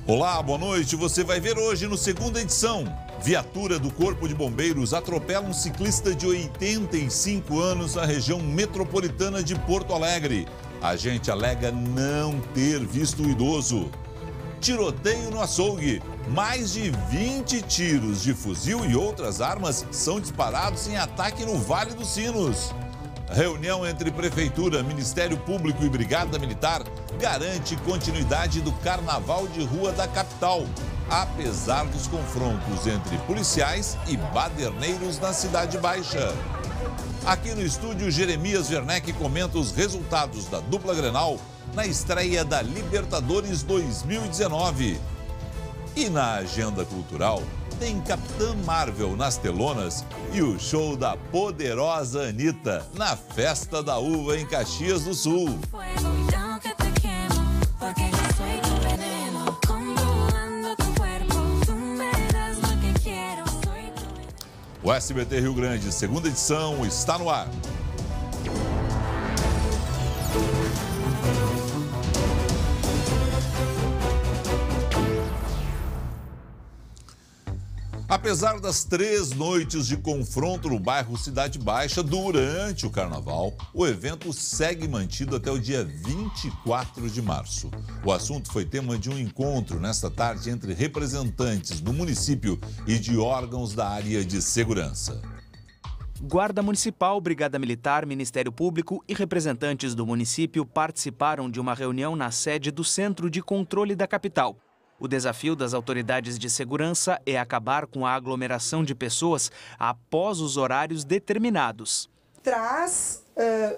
Olá, boa noite. Você vai ver hoje no Segunda Edição. Viatura do Corpo de Bombeiros atropela um ciclista de 85 anos na região metropolitana de Porto Alegre. Agente alega não ter visto o idoso. Tiroteio no açougue. Mais de 20 tiros de fuzil e outras armas são disparados em ataque no Vale dos Sinos. Reunião entre Prefeitura, Ministério Público e Brigada Militar garante continuidade do Carnaval de Rua da capital, apesar dos confrontos entre policiais e baderneiros na Cidade Baixa. Aqui no estúdio, Jeremias Werneck comenta os resultados da dupla Grenal na estreia da Libertadores 2019. E na agenda cultural, tem Capitã Marvel nas telonas e o show da poderosa Anitta na Festa da Uva em Caxias do Sul. O SBT Rio Grande, segunda edição, está no ar. Apesar das 3 noites de confronto no bairro Cidade Baixa durante o Carnaval, o evento segue mantido até o dia 24 de março. O assunto foi tema de um encontro nesta tarde entre representantes do município e de órgãos da área de segurança. Guarda Municipal, Brigada Militar, Ministério Público e representantes do município participaram de uma reunião na sede do Centro de Controle da capital. O desafio das autoridades de segurança é acabar com a aglomeração de pessoas após os horários determinados. Traz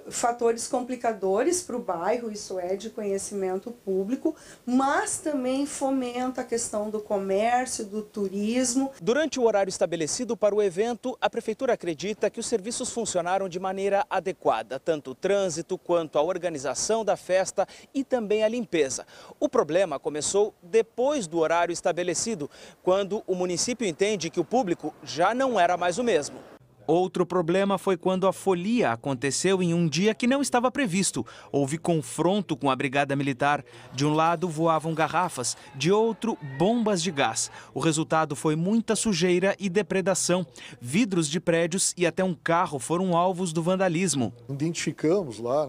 fatores complicadores para o bairro, isso é de conhecimento público, mas também fomenta a questão do comércio, do turismo. Durante o horário estabelecido para o evento, a Prefeitura acredita que os serviços funcionaram de maneira adequada, tanto o trânsito quanto a organização da festa e também a limpeza. O problema começou depois do horário estabelecido, quando o município entende que o público já não era mais o mesmo. Outro problema foi quando a folia aconteceu em um dia que não estava previsto. Houve confronto com a Brigada Militar. De um lado voavam garrafas, de outro bombas de gás. O resultado foi muita sujeira e depredação. Vidros de prédios e até um carro foram alvos do vandalismo. Identificamos lá,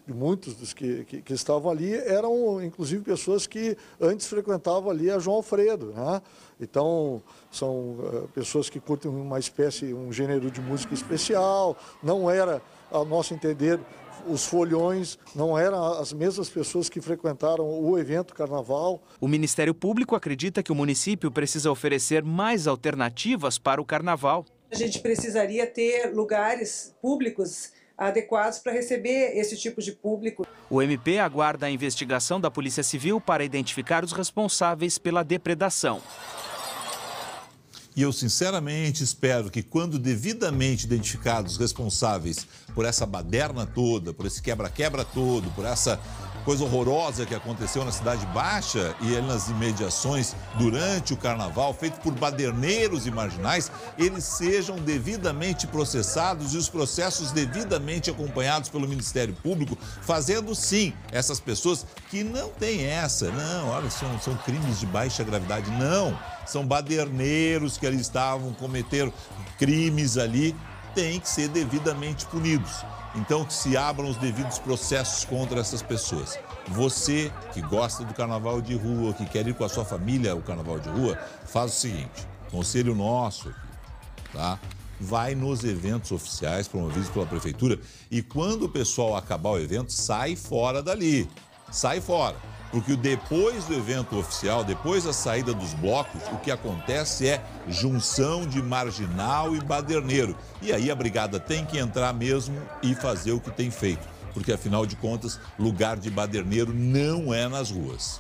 muitos dos que estavam ali eram inclusive pessoas que antes frequentavam ali a João Alfredo, né? Então, são pessoas que curtem um gênero de música especial, não era, ao nosso entender, os folhões, não eram as mesmas pessoas que frequentaram o evento Carnaval. O Ministério Público acredita que o município precisa oferecer mais alternativas para o Carnaval. A gente precisaria ter lugares públicos adequados para receber esse tipo de público. O MP aguarda a investigação da Polícia Civil para identificar os responsáveis pela depredação. E eu sinceramente espero que quando devidamente identificados os responsáveis por essa baderna toda, por esse quebra-quebra todo, por essa coisa horrorosa que aconteceu na Cidade Baixa e nas imediações durante o Carnaval, feito por baderneiros e marginais, eles sejam devidamente processados e os processos devidamente acompanhados pelo Ministério Público, fazendo sim essas pessoas que não têm essa, não, olha, são crimes de baixa gravidade, não, são baderneiros que ali estavam, cometeram crimes ali, têm que ser devidamente punidos. Então, que se abram os devidos processos contra essas pessoas. Você que gosta do carnaval de rua, que quer ir com a sua família ao carnaval de rua, faz o seguinte, conselho nosso aqui, tá? Vai nos eventos oficiais promovidos pela Prefeitura e quando o pessoal acabar o evento, sai fora dali, sai fora. Porque depois do evento oficial, depois da saída dos blocos, o que acontece é junção de marginal e baderneiro. E aí a brigada tem que entrar mesmo e fazer o que tem feito. Porque, afinal de contas, lugar de baderneiro não é nas ruas.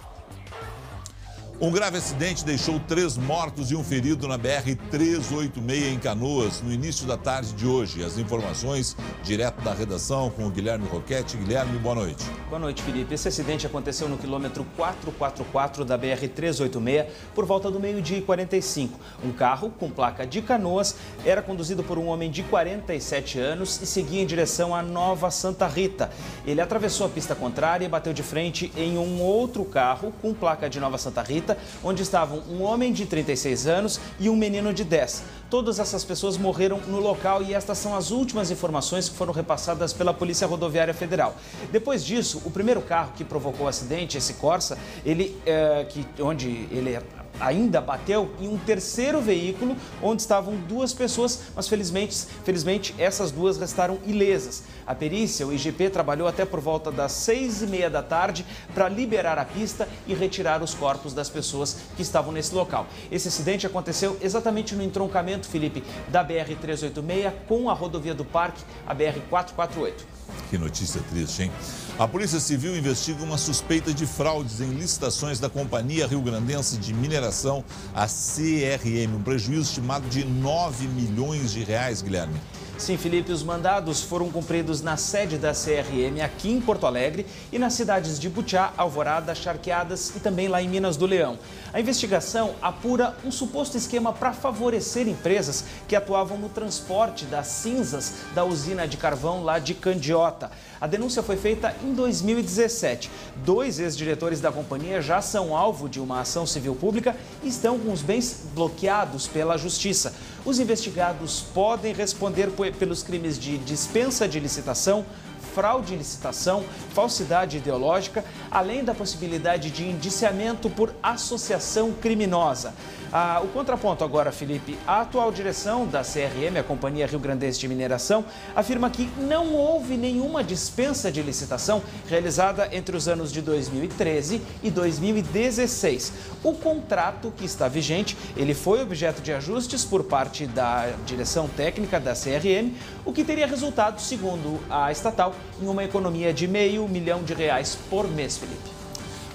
Um grave acidente deixou 3 mortos e um ferido na BR-386 em Canoas, no início da tarde de hoje. As informações direto da redação com o Guilherme Roquete. Guilherme, boa noite. Boa noite, Felipe. Esse acidente aconteceu no quilômetro 444 da BR-386 por volta do meio-dia e 45. Um carro com placa de Canoas era conduzido por um homem de 47 anos e seguia em direção à Nova Santa Rita. Ele atravessou a pista contrária e bateu de frente em um outro carro com placa de Nova Santa Rita, onde estavam um homem de 36 anos e um menino de 10. Todas essas pessoas morreram no local e estas são as últimas informações que foram repassadas pela Polícia Rodoviária Federal. Depois disso, o primeiro carro que provocou o acidente, esse Corsa, onde ele ainda bateu em um terceiro veículo onde estavam 2 pessoas, mas felizmente essas 2 restaram ilesas. A perícia, o IGP, trabalhou até por volta das 6h30 da tarde para liberar a pista e retirar os corpos das pessoas que estavam nesse local. Esse acidente aconteceu exatamente no entroncamento, Felipe, da BR-386 com a rodovia do Parque, a BR-448. Que notícia triste, hein? A Polícia Civil investiga uma suspeita de fraudes em licitações da Companhia Rio-Grandense de Mineração, a CRM, um prejuízo estimado de 9 milhões de reais, Guilherme. Sim, Felipe, os mandados foram cumpridos na sede da CRM aqui em Porto Alegre e nas cidades de Butiá, Alvorada, Charqueadas e também lá em Minas do Leão. A investigação apura um suposto esquema para favorecer empresas que atuavam no transporte das cinzas da usina de carvão lá de Candiota. A denúncia foi feita em 2017. 2 ex-diretores da companhia já são alvo de uma ação civil pública e estão com os bens bloqueados pela Justiça. Os investigados podem responder pelos crimes de dispensa de licitação, fraude em licitação, falsidade ideológica, além da possibilidade de indiciamento por associação criminosa. O contraponto agora, Felipe, a atual direção da CRM, a Companhia Rio-Grandense de Mineração, afirma que não houve nenhuma dispensa de licitação realizada entre os anos de 2013 e 2016. O contrato que está vigente, ele foi objeto de ajustes por parte da direção técnica da CRM, o que teria resultado, segundo a estatal, em uma economia de R$500 milhão por mês, Felipe.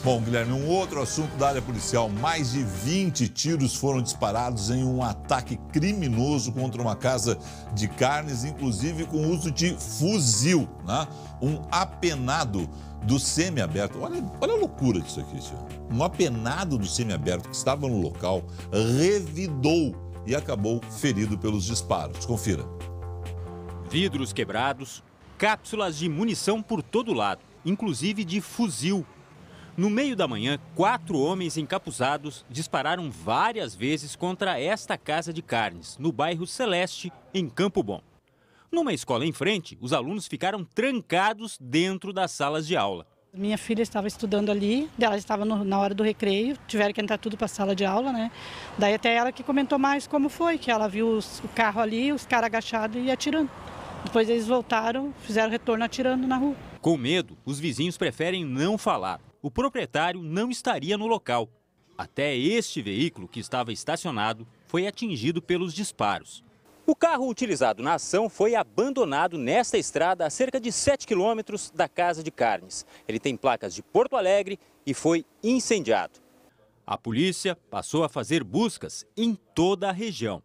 Bom, Guilherme, um outro assunto da área policial. Mais de 20 tiros foram disparados em um ataque criminoso contra uma casa de carnes, inclusive com uso de fuzil, né? Um apenado do semiaberto. Olha a loucura disso aqui, tio. Um apenado do semiaberto que estava no local revidou e acabou ferido pelos disparos. Confira. Vidros quebrados, cápsulas de munição por todo lado, inclusive de fuzil. No meio da manhã, 4 homens encapuzados dispararam várias vezes contra esta casa de carnes, no bairro Celeste, em Campo Bom. Numa escola em frente, os alunos ficaram trancados dentro das salas de aula. Minha filha estava estudando ali, ela estava na hora do recreio, tiveram que entrar tudo para a sala de aula, né? Daí até ela que comentou mais como foi, que ela viu o carro ali, os caras agachados e atirando. Depois eles voltaram, fizeram retorno atirando na rua. Com medo, os vizinhos preferem não falar. O proprietário não estaria no local. Até este veículo, que estava estacionado, foi atingido pelos disparos. O carro utilizado na ação foi abandonado nesta estrada a cerca de 7 quilômetros da casa de carnes. Ele tem placas de Porto Alegre e foi incendiado. A polícia passou a fazer buscas em toda a região.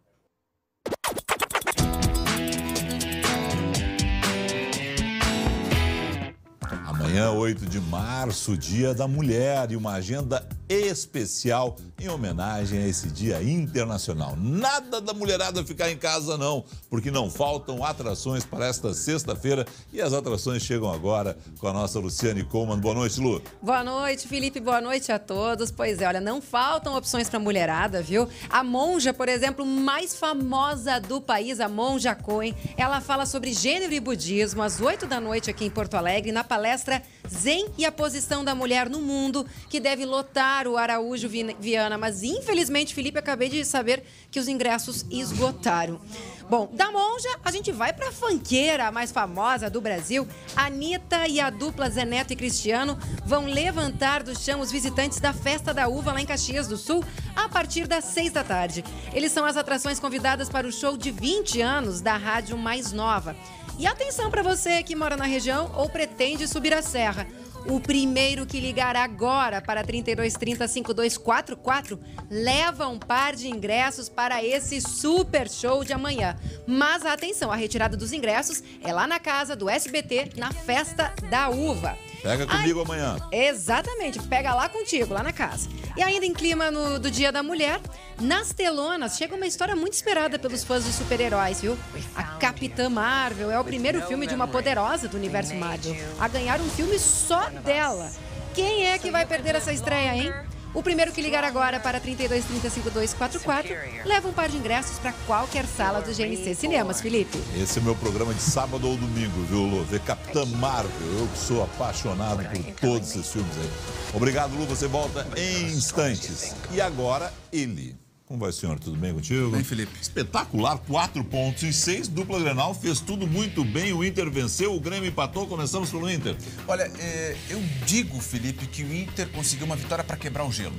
Amanhã, 8 de março, Dia da Mulher, e uma agenda especial em homenagem a esse dia internacional. Nada da mulherada ficar em casa, não, porque não faltam atrações para esta sexta-feira e as atrações chegam agora com a nossa Luciane Coleman. Boa noite, Lu. Boa noite, Felipe. Boa noite a todos. Pois é, olha, não faltam opções para mulherada, viu? A Monja, por exemplo, mais famosa do país, a Monja Cohen, ela fala sobre gênero e budismo às 8 da noite aqui em Porto Alegre, na palestra Zen e a Posição da Mulher no Mundo, que deve lotar o Araújo Viana. Mas, infelizmente, Felipe, acabei de saber que os ingressos esgotaram. Bom, da Monja, a gente vai para a funkeira, a mais famosa do Brasil. Anitta e a dupla Zé Neto e Cristiano vão levantar do chão os visitantes da Festa da Uva lá em Caxias do Sul a partir das 6 da tarde. Eles são as atrações convidadas para o show de 20 anos da rádio mais nova. E atenção para você que mora na região ou pretende subir a serra. O primeiro que ligar agora para 3230-5244 leva um par de ingressos para esse super show de amanhã. Mas atenção, a retirada dos ingressos é lá na casa do SBT, na Festa da Uva. Pega comigo amanhã. Exatamente, pega lá contigo, lá na casa. E ainda em clima do Dia da Mulher, nas telonas chega uma história muito esperada pelos fãs de super-heróis, viu? A Capitã Marvel é o primeiro filme de uma poderosa do universo Marvel a ganhar um filme só dela. Quem é que vai perder essa estreia, hein? O primeiro que ligar agora para 3230-5244 leva um par de ingressos para qualquer sala do GNC Cinemas, Felipe. Esse é o meu programa de sábado ou domingo, viu, Lu? Ver Capitã Marvel. Eu que sou apaixonado por todos esses filmes aí. Obrigado, Lu. Você volta em instantes. E agora, ele. Como vai, senhor? Tudo bem contigo? Bem, Felipe. Espetacular, 4 pontos e 6, dupla Grenal, fez tudo muito bem, o Inter venceu, o Grêmio empatou, começamos pelo Inter. Olha, eu digo, Felipe, que o Inter conseguiu uma vitória para quebrar o gelo.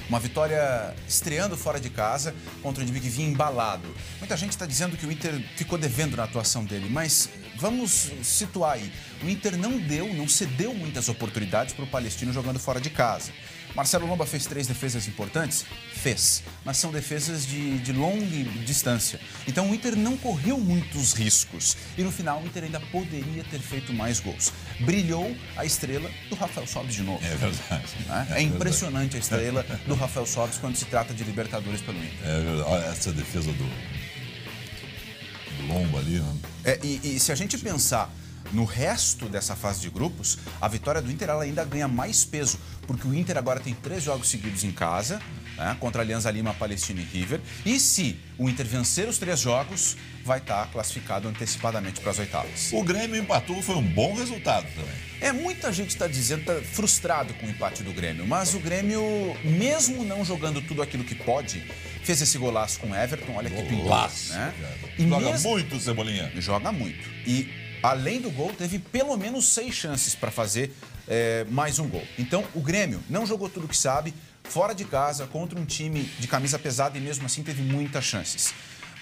Uma vitória estreando fora de casa contra um time que vinha embalado. Muita gente está dizendo que o Inter ficou devendo na atuação dele, mas vamos situar aí. O Inter não cedeu muitas oportunidades para o Palestino jogando fora de casa. Marcelo Lomba fez 3 defesas importantes? Fez, mas são defesas de longa distância. Então o Inter não correu muitos riscos. E no final o Inter ainda poderia ter feito mais gols. Brilhou a estrela do Rafael Sobis de novo. É verdade. É impressionante a estrela do Rafael Sobis quando se trata de Libertadores pelo Inter. É verdade. Olha essa defesa do Lomba ali, né? E se a gente pensar no resto dessa fase de grupos, a vitória do Inter ela ainda ganha mais peso, porque o Inter agora tem 3 jogos seguidos em casa, né, contra a Alianza Lima, Palestina e River. E se o Inter vencer os 3 jogos, vai estar classificado antecipadamente para as oitavas. O Grêmio empatou, foi um bom resultado também. Muita gente está dizendo, está frustrado com o empate do Grêmio, mas o Grêmio, mesmo não jogando tudo aquilo que pode, fez esse golaço com o Everton, olha que pintou, né? E joga muito, Cebolinha. Joga muito. E além do gol, teve pelo menos 6 chances para fazer mais um gol. Então, o Grêmio não jogou tudo que sabe, fora de casa, contra um time de camisa pesada e mesmo assim teve muitas chances.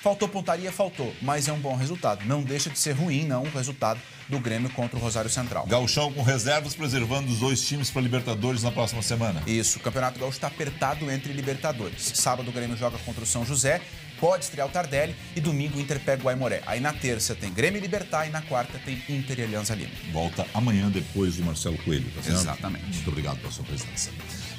Faltou pontaria? Faltou, mas é um bom resultado. Não deixa de ser ruim, não, o resultado do Grêmio contra o Rosário Central. Gauchão com reservas, preservando os 2 times para Libertadores na próxima semana. Isso, o Campeonato Gaúcho está apertado entre Libertadores. Sábado o Grêmio joga contra o São José, pode estrear o Tardelli e domingo o Inter pega o Aimoré. Aí na terça tem Grêmio e Libertad e na quarta tem Inter e Alianza Lima. Volta amanhã depois do Marcelo Coelho, tá certo? Exatamente. Muito obrigado pela sua presença.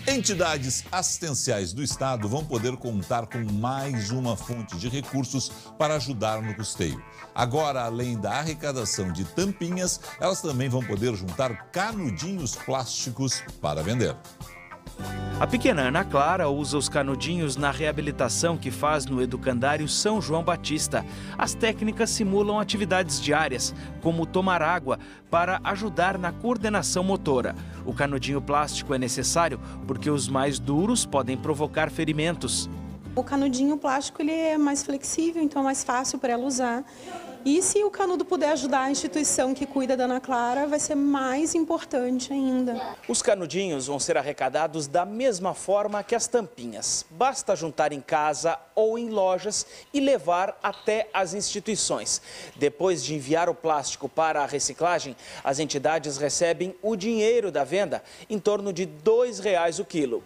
Entidades assistenciais do Estado vão poder contar com mais uma fonte de recursos para ajudar no custeio. Agora, além da arrecadação de tampinhas, elas também vão poder juntar canudinhos plásticos para vender. A pequena Ana Clara usa os canudinhos na reabilitação que faz no Educandário São João Batista. As técnicas simulam atividades diárias, como tomar água, para ajudar na coordenação motora. O canudinho plástico é necessário porque os mais duros podem provocar ferimentos. O canudinho plástico ele é mais flexível, então é mais fácil para ela usar. E se o canudo puder ajudar a instituição que cuida da Ana Clara, vai ser mais importante ainda. Os canudinhos vão ser arrecadados da mesma forma que as tampinhas. Basta juntar em casa ou em lojas e levar até as instituições. Depois de enviar o plástico para a reciclagem, as entidades recebem o dinheiro da venda, em torno de R$ 2,00 o quilo.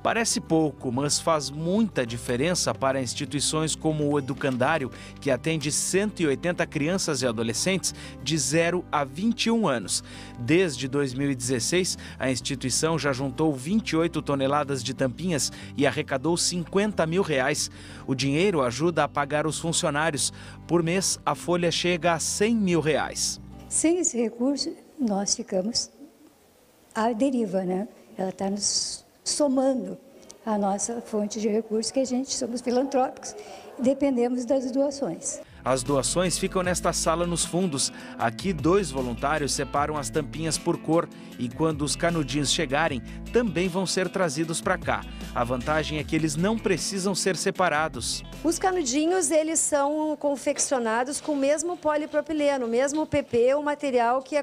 Parece pouco, mas faz muita diferença para instituições como o Educandário, que atende 180 crianças e adolescentes de 0 a 21 anos. Desde 2016, a instituição já juntou 28 toneladas de tampinhas e arrecadou R$ 50 mil. O dinheiro ajuda a pagar os funcionários. Por mês, a folha chega a R$ 100 mil. Sem esse recurso, nós ficamos à deriva, né? Ela está nos somando a nossa fonte de recursos, que a gente somos filantrópicos, dependemos das doações. As doações ficam nesta sala nos fundos. Aqui 2 voluntários separam as tampinhas por cor e quando os canudinhos chegarem, também vão ser trazidos para cá. A vantagem é que eles não precisam ser separados. Os canudinhos, eles são confeccionados com o mesmo polipropileno, o mesmo PP, o material que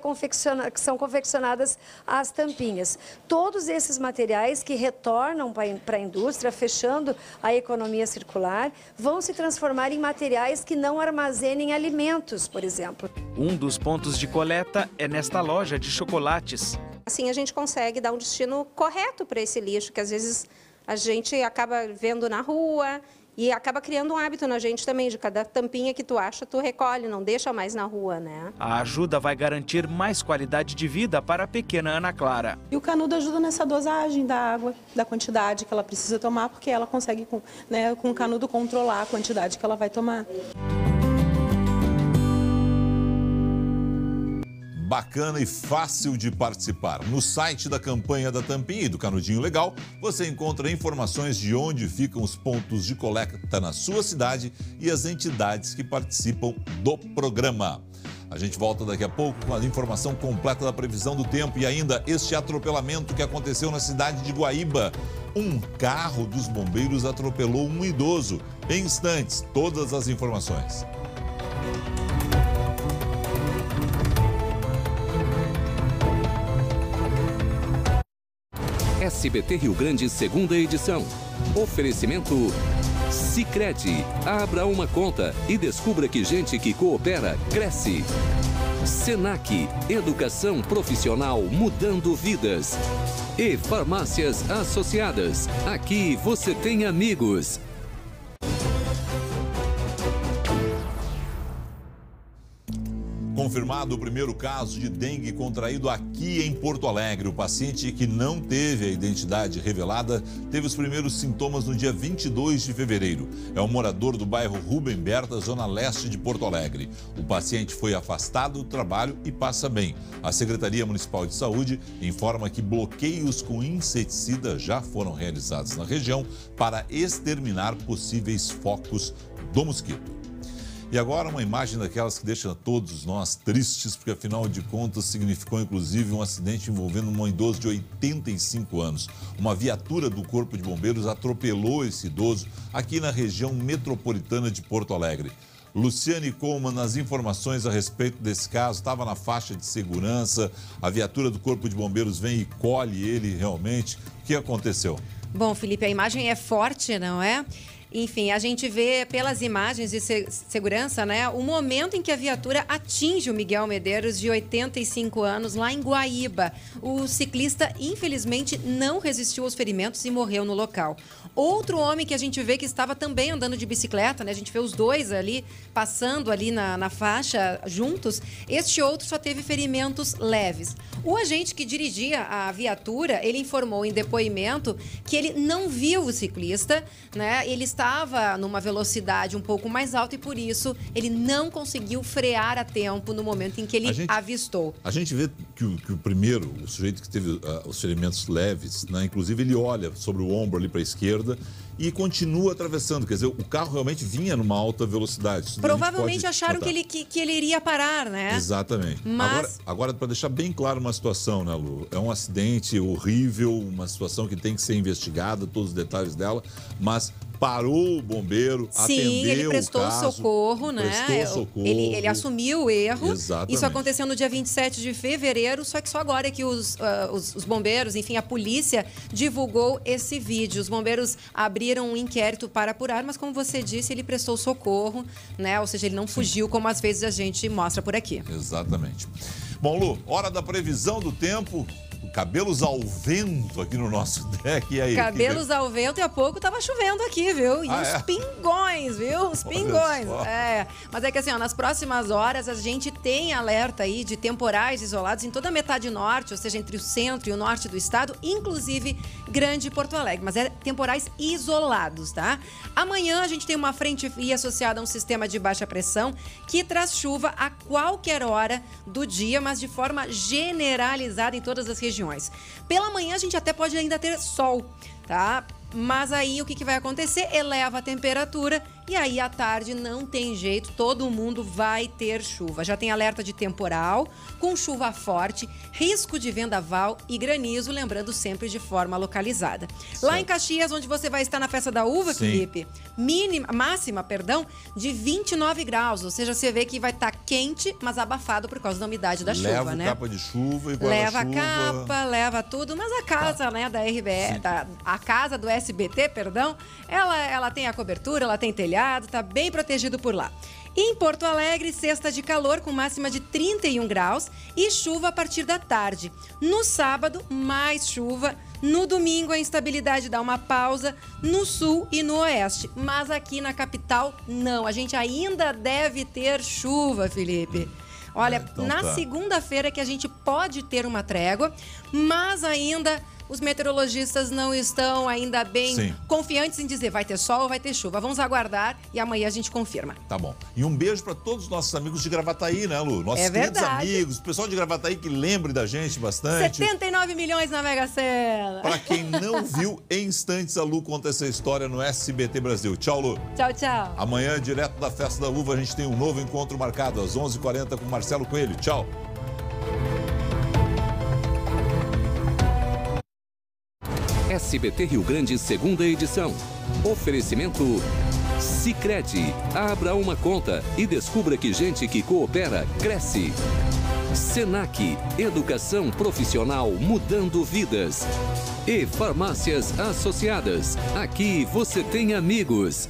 são confeccionadas as tampinhas. Todos esses materiais que retornam para a indústria, fechando a economia circular, vão se transformar em materiais que não armazenem alimentos, por exemplo. Um dos pontos de coleta é nesta loja de chocolates. Assim a gente consegue dar um destino correto para esse lixo, que às vezes a gente acaba vendo na rua e acaba criando um hábito na gente também, de cada tampinha que tu acha, tu recolhe, não deixa mais na rua, né? A ajuda vai garantir mais qualidade de vida para a pequena Ana Clara. E o canudo ajuda nessa dosagem da água, da quantidade que ela precisa tomar, porque ela consegue, né, com o canudo controlar a quantidade que ela vai tomar. Bacana e fácil de participar. No site da campanha da Tampinha e do Canudinho Legal, você encontra informações de onde ficam os pontos de coleta na sua cidade e as entidades que participam do programa. A gente volta daqui a pouco com a informação completa da previsão do tempo e ainda este atropelamento que aconteceu na cidade de Guaíba. Um carro dos bombeiros atropelou um idoso. Em instantes, todas as informações. SBT Rio Grande, segunda edição. Oferecimento Sicredi. Abra uma conta e descubra que gente que coopera, cresce. Senac, educação profissional mudando vidas. E Farmácias Associadas. Aqui você tem amigos. Confirmado o primeiro caso de dengue contraído aqui em Porto Alegre. O paciente, que não teve a identidade revelada, teve os primeiros sintomas no dia 22 de fevereiro. É um morador do bairro Rubem Berta, zona leste de Porto Alegre. O paciente foi afastado do trabalho e passa bem. A Secretaria Municipal de Saúde informa que bloqueios com inseticida já foram realizados na região para exterminar possíveis focos do mosquito. E agora uma imagem daquelas que deixa todos nós tristes, porque afinal de contas significou inclusive um acidente envolvendo um idoso de 85 anos. Uma viatura do Corpo de Bombeiros atropelou esse idoso aqui na região metropolitana de Porto Alegre. Luciane Coleman, as informações a respeito desse caso, estava na faixa de segurança, a viatura do Corpo de Bombeiros vem e colhe ele realmente. O que aconteceu? Bom, Felipe, a imagem é forte, não é? Enfim, a gente vê pelas imagens de segurança, né, o momento em que a viatura atinge o Miguel Medeiros, de 85 anos, lá em Guaíba. O ciclista, infelizmente, não resistiu aos ferimentos e morreu no local. Outro homem que a gente vê que estava também andando de bicicleta, né, a gente vê os dois ali, passando ali na faixa juntos. Este outro só teve ferimentos leves. O agente que dirigia a viatura, ele informou em depoimento que ele não viu o ciclista, né, ele estava numa velocidade um pouco mais alta e, por isso, ele não conseguiu frear a tempo no momento em que ele avistou. A gente vê que o primeiro, o sujeito que teve os ferimentos leves, né, inclusive ele olha sobre o ombro ali para a esquerda e continua atravessando. Quer dizer, o carro realmente vinha numa alta velocidade. Provavelmente acharam que ele iria parar, né? Exatamente. Mas... Agora para deixar bem claro uma situação, né, Lu? É um acidente horrível, uma situação que tem que ser investigada, todos os detalhes dela, mas parou o bombeiro, atendeu o caso. Sim, ele prestou socorro, né? Prestou socorro. Ele assumiu o erro. Exatamente. Isso aconteceu no dia 27 de fevereiro, só que só agora é que os bombeiros, enfim, a polícia divulgou esse vídeo. Os bombeiros abriram um inquérito para apurar, mas como você disse, ele prestou socorro, né? Ou seja, ele não fugiu, como às vezes a gente mostra por aqui. Exatamente. Bom, Lu, hora da previsão do tempo. Cabelos ao vento aqui no nosso deck. E aí? Cabelos ao vento, e há pouco estava chovendo aqui, viu? E os pingões, viu? Os pingões. Mas é que assim, ó, nas próximas horas a gente tem alerta aí de temporais isolados em toda a metade norte, ou seja, entre o centro e o norte do estado, inclusive Grande Porto Alegre. Mas é temporais isolados, tá? Amanhã a gente tem uma frente fria associada a um sistema de baixa pressão que traz chuva a qualquer hora do dia, mas de forma generalizada em todas as regiões. Pela manhã a gente até pode ainda ter sol, tá? Mas aí o que vai acontecer? Eleva a temperatura e aí à tarde não tem jeito, todo mundo vai ter chuva. Já tem alerta de temporal, com chuva forte, risco de vendaval e granizo, lembrando sempre de forma localizada. Certo. Lá em Caxias, onde você vai estar na Festa da Uva, Felipe, máxima, de 29 graus, ou seja, você vê que vai estar quente, mas abafado por causa da umidade da chuva, né? Leva capa de chuva e leva a capa, leva tudo, mas a casa, né, da RBE, a casa do SBT, ela tem a cobertura, ela tem telhado, tá bem protegido por lá. Em Porto Alegre, sexta de calor com máxima de 31 graus e chuva a partir da tarde. No sábado, mais chuva. No domingo, a instabilidade dá uma pausa no sul e no oeste. Mas aqui na capital, não. A gente ainda deve ter chuva, Felipe. Olha, então na segunda-feira que a gente pode ter uma trégua, mas ainda os meteorologistas não estão ainda bem confiantes em dizer vai ter sol ou vai ter chuva. Vamos aguardar e amanhã a gente confirma. Tá bom. E um beijo para todos os nossos amigos de Gravataí, né, Lu? Nossos queridos amigos, o pessoal de Gravataí que lembre da gente bastante. 79 milhões na Mega Sena. Para quem não viu, em instantes a Lu conta essa história no SBT Brasil. Tchau, Lu. Tchau, tchau. Amanhã, direto da Festa da Uva, a gente tem um novo encontro marcado às 11h40 com Marcelo Coelho. Tchau. SBT Rio Grande, segunda edição. Oferecimento Sicredi. Abra uma conta e descubra que gente que coopera, cresce. Senac. Educação profissional mudando vidas. E Farmácias Associadas. Aqui você tem amigos.